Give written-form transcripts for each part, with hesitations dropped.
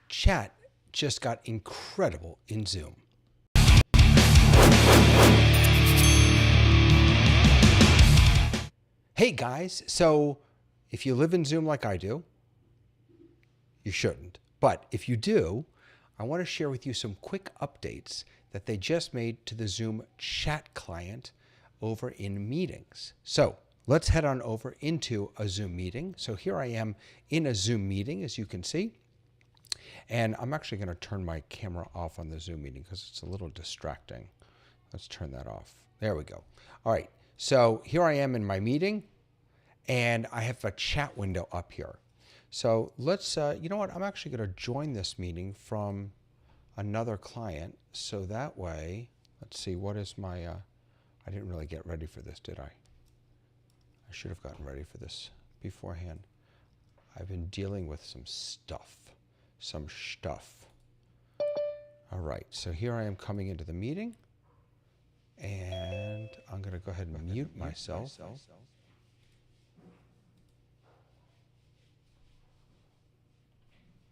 chat just got incredible in Zoom. Hey guys, so if you live in Zoom like I do, you shouldn't. But if you do, I want to share with you some quick updates that they just made to the Zoom chat client over in meetings. So let's head on over into a Zoom meeting. So here I am in a Zoom meeting, as you can see. And I'm actually going to turn my camera off on the Zoom meeting because it's a little distracting. Let's turn that off. There we go. All right. So here I am in my meeting, and I have a chat window up here. So let's, you know what? I'm actually going to join this meeting from another client. So that way, let's see, what is my, I didn't really get ready for this, did I? I should have gotten ready for this beforehand. I've been dealing with some stuff. All right, so here I am coming into the meeting, and I'm going to go ahead and mute myself.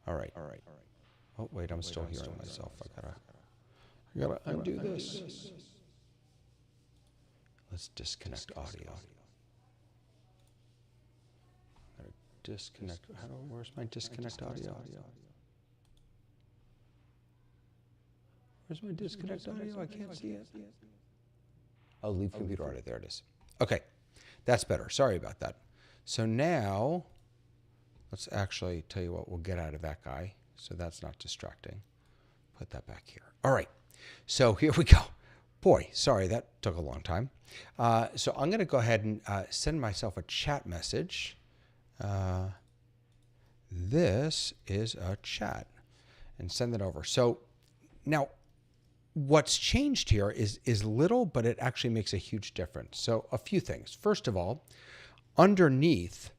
All right. Oh, wait, I'm still hearing myself. I gotta undo this. Let's disconnect audio. Disconnect. Where's my disconnect audio? Where's my disconnect audio? I can't see it. Oh, leave computer audio. There it is. Okay, that's better. Sorry about that. So now, let's actually tell you what, we'll get out of that guy. So that's not distracting. Put that back here. All right. So here we go. Boy, sorry, that took a long time. So I'm going to go ahead and send myself a chat message. This is a chat, and send it over. So now what's changed here is little, but it actually makes a huge difference. So a few things. First of all, underneath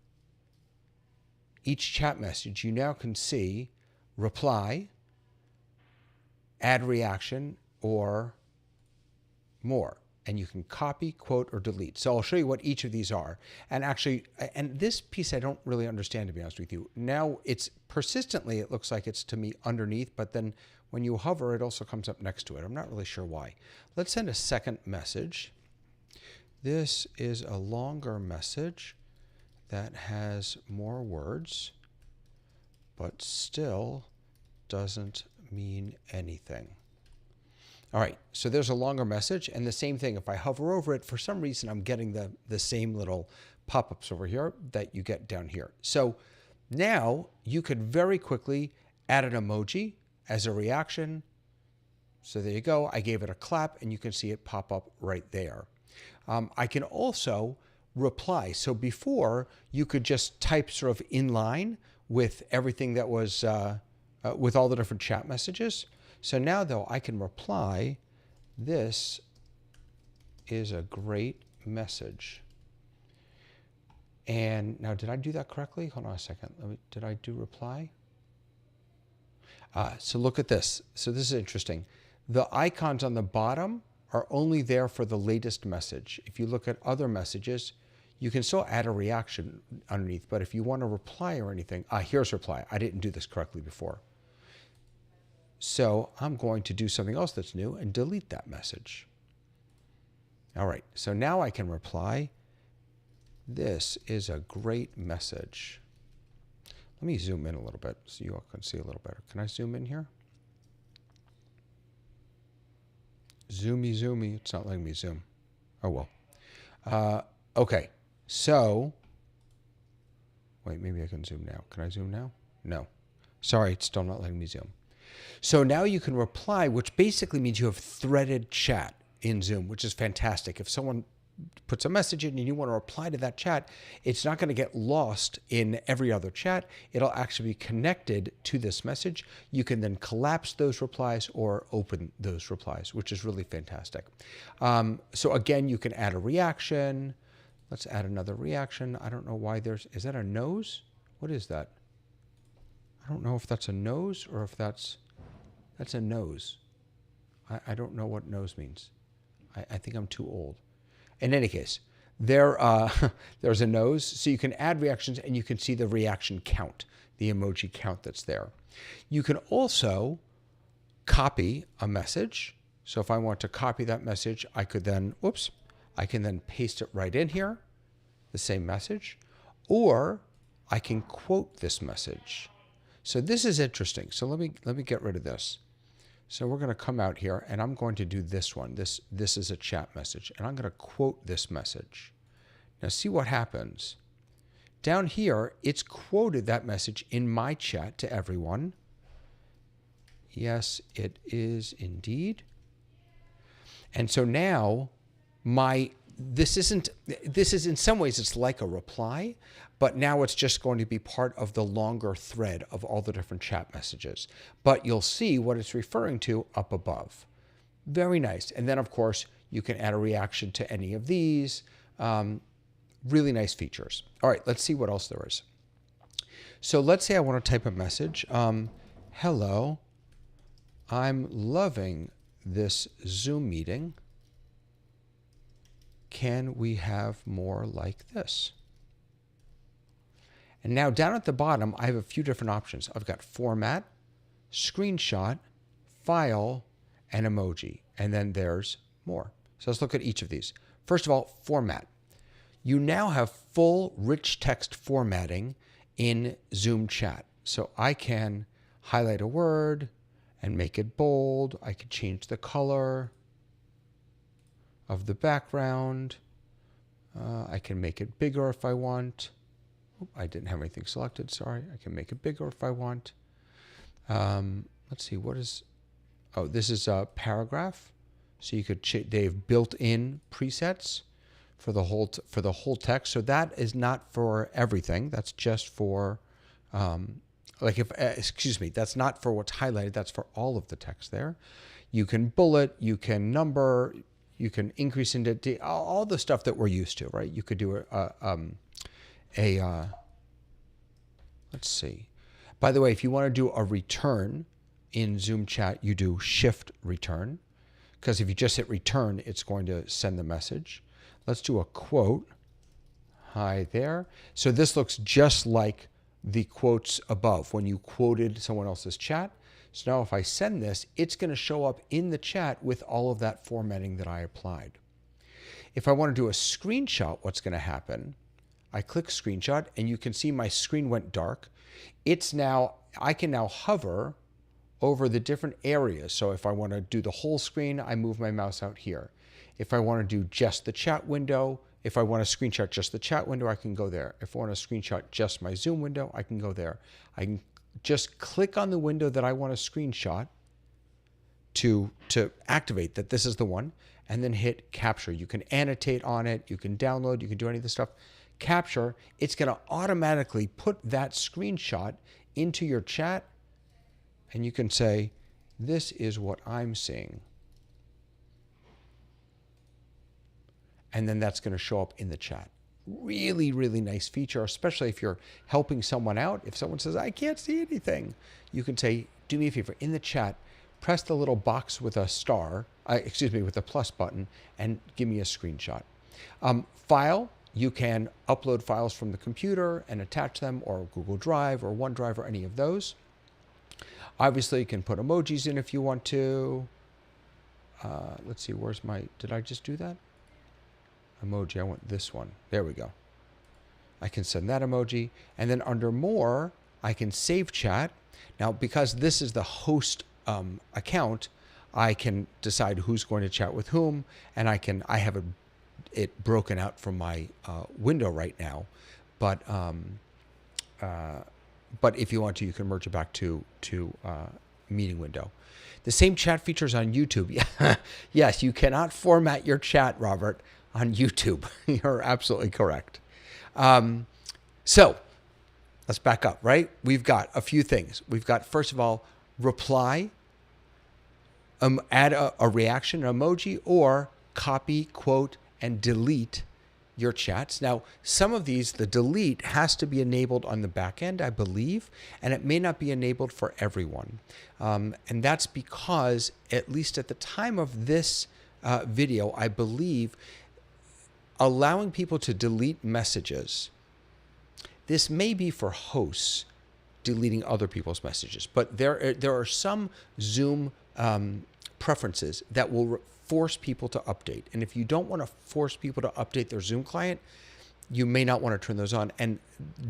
each chat message, you now can see reply, add reaction, or more. And you can copy, quote, or delete. So I'll show you what each of these are. And actually, and this piece I don't really understand, to be honest with you. Now it's persistently, it looks like it's to me underneath, but then when you hover, it also comes up next to it. I'm not really sure why. Let's send a second message. This is a longer message that has more words, but still doesn't mean anything. All right, so there's a longer message, and the same thing, if I hover over it, for some reason I'm getting the same little pop-ups over here that you get down here. So now you could very quickly add an emoji as a reaction. So there you go. I gave it a clap, and you can see it pop up right there. I can also reply. So before, you could just type sort of in line with everything that was, with all the different chat messages. So now, though, I can reply, this is a great message. And now, did I do that correctly? Hold on a second. Did I do reply? So look at this. So this is interesting. The icons on the bottom are only there for the latest message. If you look at other messages, you can still add a reaction underneath. But if you want to reply or anything, here's reply. I didn't do this correctly before. So I'm going to do something else that's new and delete that message. All right, so now I can reply. This is a great message. Let me zoom in a little bit so you all can see a little better. Can I zoom in here? Zoomy. It's not letting me zoom. Oh, well. Okay, so, wait, maybe I can zoom now. Can I zoom now? No. Sorry, it's still not letting me zoom. So now you can reply, which basically means you have threaded chat in Zoom, which is fantastic. If someone puts a message in and you want to reply to that chat, it's not going to get lost in every other chat. It'll actually be connected to this message. You can then collapse those replies or open those replies, which is really fantastic. So again, you can add a reaction. Let's add another reaction. I don't know why is that a nose? What is that? I don't know if that's a nose or if that's a nose. I don't know what nose means. I think I'm too old. In any case, there's a nose. So you can add reactions and you can see the reaction count, the emoji count that's there. You can also copy a message. So if I want to copy that message, I could then, I can then paste it right in here, the same message, or I can quote this message. So this is interesting. So let me get rid of this. So we're going to come out here and I'm going to do this one. This is a chat message and I'm going to quote this message. Now see what happens. Down here, it's quoted that message in my chat to everyone. Yes, it is indeed. And so now this is in some ways, it's like a reply, but now it's just going to be part of the longer thread of all the different chat messages. But you'll see what it's referring to up above. Very nice. And then, of course, you can add a reaction to any of these. Really nice features. All right, let's see what else there is. So let's say I want to type a message. Hello, I'm loving this Zoom meeting. Can we have more like this? And now down at the bottom, I have a few different options. I've got format, screenshot, file, and emoji. And then there's more. So let's look at each of these. First of all, format. You now have full rich text formatting in Zoom chat. So I can highlight a word and make it bold. I could change the color of the background. I can make it bigger if I want. I didn't have anything selected, sorry. I can make it bigger if I want. Let's see, this is a paragraph. So you could, they've built in presets for the whole text. So that is not for everything. That's just for, that's not for what's highlighted. That's for all of the text there. You can bullet, you can number, you can increase into all the stuff that we're used to, right? You could do let's see. By the way, if you want to do a return in Zoom chat, you do Shift Return, because if you just hit return, it's going to send the message. Let's do a quote. Hi there. So this looks just like the quotes above when you quoted someone else's chat. So now if I send this, it's going to show up in the chat with all of that formatting that I applied. If I want to do a screenshot, what's going to happen? I click screenshot and you can see my screen went dark. I can now hover over the different areas. So if I want to do the whole screen, I move my mouse out here. If I want to do just the chat window, if I want to screenshot just the chat window, I can go there. If I want to screenshot just my Zoom window, I can go there. I can just click on the window that I want to screenshot to activate that this is the one, and then hit capture. You can annotate on it, you can download, you can do any of this stuff. Capture, it's going to automatically put that screenshot into your chat, and you can say, this is what I'm seeing. And then that's going to show up in the chat. Really, really nice feature, especially if you're helping someone out. If someone says, I can't see anything, you can say, do me a favor, in the chat, press the little box with a star, with a plus button, and give me a screenshot. File, you can upload files from the computer and attach them, or Google Drive or OneDrive or any of those. Obviously, you can put emojis in if you want to. Let's see, did I just do that? Emoji, I want this one. There we go. I can send that emoji. And then under more, I can save chat. Now, because this is the host account, I can decide who's going to chat with whom, and I have it broken out from my window right now. But if you want to, you can merge it back to meeting window. The same chat features on YouTube. Yes, you cannot format your chat, Robert, on YouTube. You're absolutely correct. So let's back up, right? We've got a few things. We've got, first of all, reply, add a reaction, an emoji, or copy, quote, and delete your chats. Now, some of these, the delete has to be enabled on the back end, I believe, and it may not be enabled for everyone. And that's because, at least at the time of this video, I believe allowing people to delete messages. This may be for hosts deleting other people's messages, but there are some Zoom preferences that will force people to update. And if you don't want to force people to update their Zoom client, you may not want to turn those on. And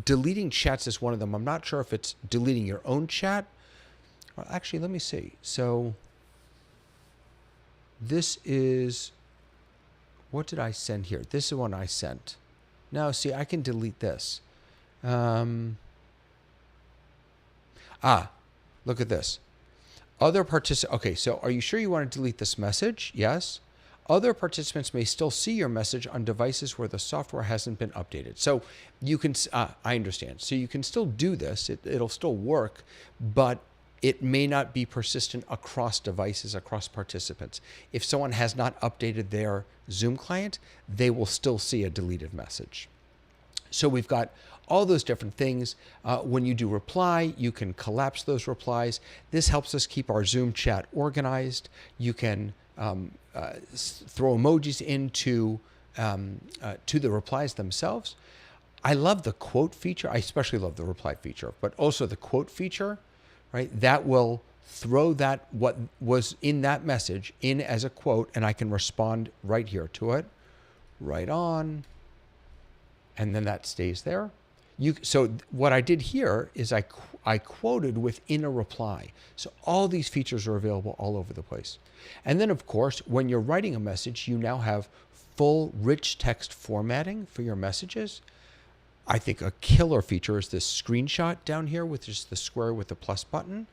deleting chats is one of them. I'm not sure if it's deleting your own chat. Well, actually, let me see. So this is, what did I send here? This is one I sent. Now, see, I can delete this. Look at this. Okay, so are you sure you want to delete this message? Yes. Other participants may still see your message on devices where the software hasn't been updated. So you can, I understand. So you can still do this. It'll still work, but it may not be persistent across devices, across participants. If someone has not updated their Zoom client, they will still see a deleted message. So we've got all those different things. When you do reply, you can collapse those replies. This helps us keep our Zoom chat organized. You can throw emojis into to the replies themselves. I love the quote feature. I especially love the reply feature, but also the quote feature, right? That will throw that, what was in that message, in as a quote, and I can respond right here to it, right on, and then that stays there. So what I did here is I quoted within a reply. So all these features are available all over the place. And then, of course, when you're writing a message, you now have full rich text formatting for your messages. I think a killer feature is this screenshot down here, which is the square with the plus button,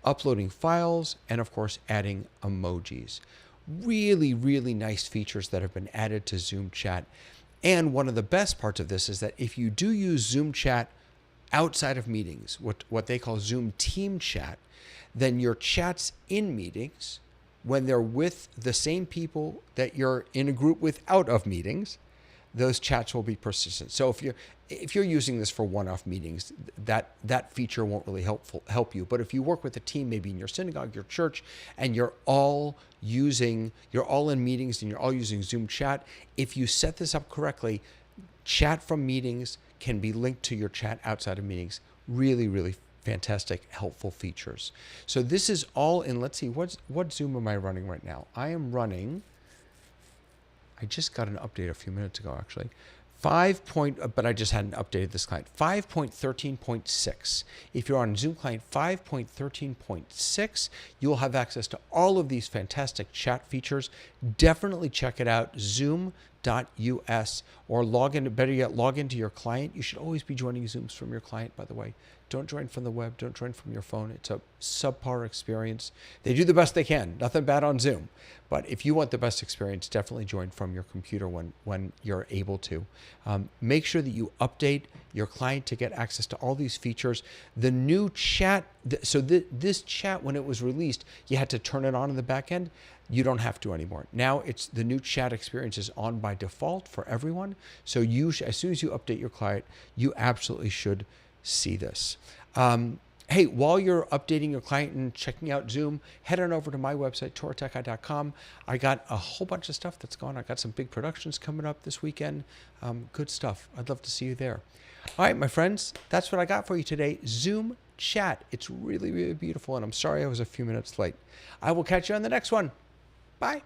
uploading files, and of course, adding emojis. Really, really nice features that have been added to Zoom Chat. And one of the best parts of this is that if you do use Zoom Chat outside of meetings, what they call Zoom Team Chat, then your chats in meetings, when they're with the same people that you're in a group with out of meetings, those chats will be persistent. So if you're using this for one-off meetings, that feature won't really help you. But if you work with a team, maybe in your synagogue, your church, and you're all in meetings and you're all using Zoom Chat, if you set this up correctly, chat from meetings can be linked to your chat outside of meetings. Really, really fantastic, helpful features. So this is all in, let's see, what Zoom am I running right now? I just got an update a few minutes ago, actually. But I just hadn't updated this client. 5.13.6. If you're on Zoom client 5.13.6, you'll have access to all of these fantastic chat features. Definitely check it out, zoom.us, or better yet, log into your client. You should always be joining Zooms from your client, by the way. Don't join from the web. Don't join from your phone. It's a subpar experience. They do the best they can. Nothing bad on Zoom. But if you want the best experience, definitely join from your computer when you're able to. Make sure that you update your client to get access to all these features. The new chat, this chat, when it was released, you had to turn it on in the back end. You don't have to anymore. Now the new chat experience is on by default for everyone. So as soon as you update your client, you absolutely should see this. Hey, while you're updating your client and checking out Zoom, head on over to my website, TorahTechGuy.com. I got a whole bunch of stuff that's going on. I got some big productions coming up this weekend. Good stuff. I'd love to see you there. All right, my friends, that's what I got for you today. Zoom Chat. It's really, really beautiful, and I'm sorry I was a few minutes late. I will catch you on the next one. Bye.